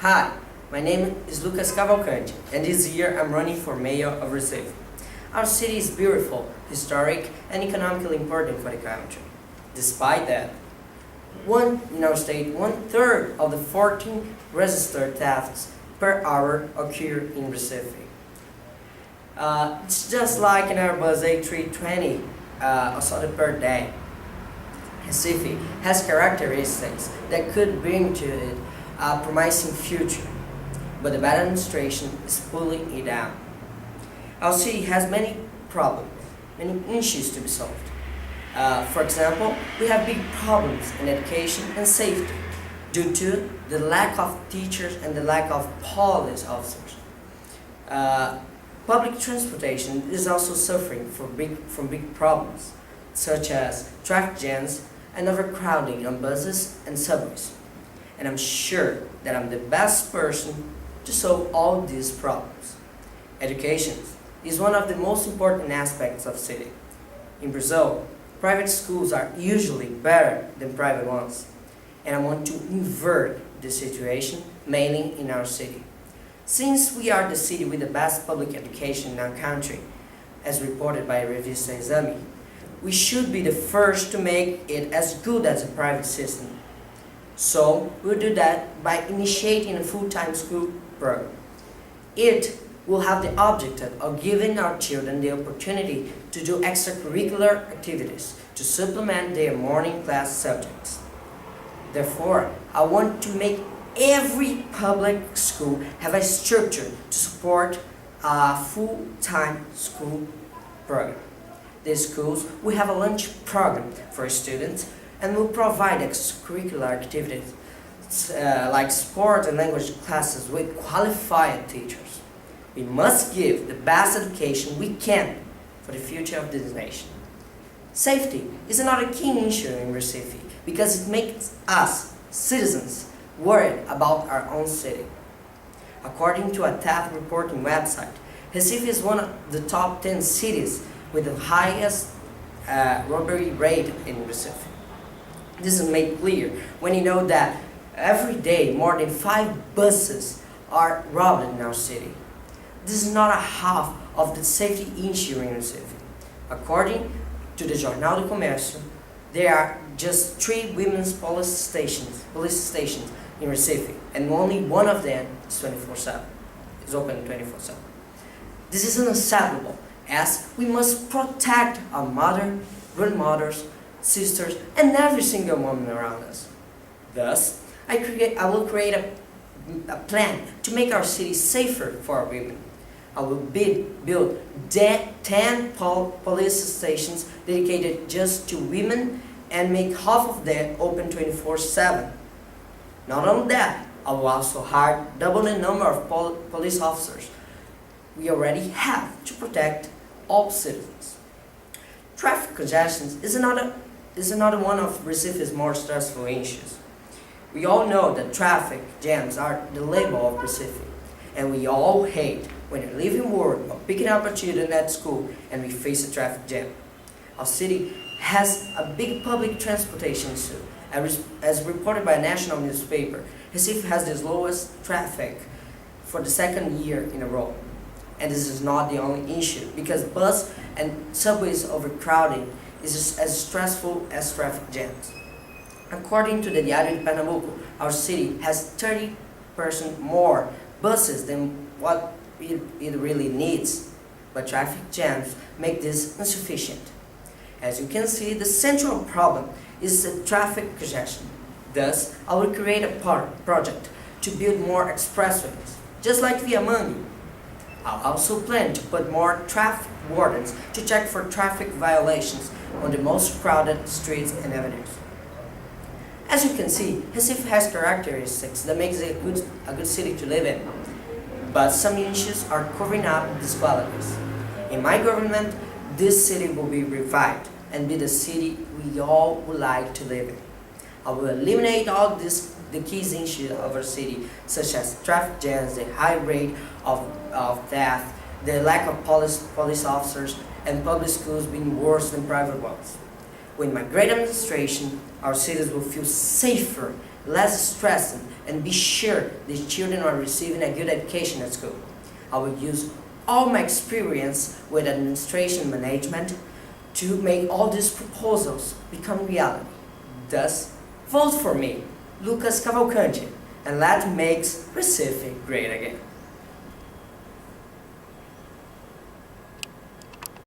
Hi, my name is Lucas Cavalcante, and this year I'm running for mayor of Recife. Our city is beautiful, historic, and economically important for the country. Despite that, in our state, 1/3 of the 14 registered thefts per hour occur in Recife. It's just like an Airbus A320 assaulted per day. Recife has characteristics that could bring to it a promising future, but the bad administration is pulling it down. Our city has many problems, many issues to be solved. For example, we have big problems in education and safety due to the lack of teachers and the lack of police officers. Public transportation is also suffering from big problems, such as traffic jams and overcrowding on buses and subways. And I'm sure that I'm the best person to solve all these problems. Education is one of the most important aspects of city. In Brazil, private schools are usually better than private ones, and I want to invert the situation, mainly in our city. Since we are the city with the best public education in our country, as reported by Revista Exame, we should be the first to make it as good as a private system. So we'll do that by initiating a full-time school program. It will have the objective of giving our children the opportunity to do extracurricular activities to supplement their morning class subjects. Therefore, I want to make every public school have a structure to support a full-time school program. The schools will have a lunch program for students and will provide extracurricular activities like sport and language classes with qualified teachers. We must give the best education we can for the future of this nation. Safety is another key issue in Recife because it makes us, citizens, worried about our own city. According to a theft reporting website, Recife is one of the top 10 cities with the highest robbery rate in Recife. This is made clear when you know that every day more than 5 buses are robbed in our city. This is not a half of the safety issue in Recife. According to the Jornal do Comércio, there are just 3 women's police stations in Recife, and only one of them is 24/7. It's open 24/7. This is unacceptable, as we must protect our mother, grandmothers, sisters, and every single woman around us. Thus, I will create a plan to make our city safer for our women. I will build 10 police stations dedicated just to women and make half of them open 24/7. Not only that, I will also hire double the number of police officers we already have to protect all citizens. Traffic congestion is another one of Recife's more stressful issues. We all know that traffic jams are the label of Recife, and we all hate when we're leaving work or picking up our children at school and we face a traffic jam. Our city has a big public transportation issue. As reported by a national newspaper, Recife has the lowest traffic for the second year in a row. And this is not the only issue, because bus and subways overcrowding is just as stressful as traffic jams. According to the Diário de Pernambuco, our city has 30% more buses than what it really needs, but traffic jams make this insufficient. As you can see, the central problem is the traffic congestion. Thus, I will create a project to build more expressways, just like Via Mangue. I also plan to put more traffic wardens to check for traffic violations on the most crowded streets and avenues. As you can see, Recife has characteristics that makes it a good city to live in, but some issues are covering up these qualities. In my government, this city will be revived and be the city we all would like to live in. I will eliminate all the key issues of our city, such as traffic jams, the high rate of theft, the lack of police officers, and public schools being worse than private ones. With my great administration, our cities will feel safer less stressed, and be sure these children are receiving a good education at school. I will use all my experience with administration management to make all these proposals become reality. Thus, vote for me, Lucas Cavalcante, and let's make Recife great again.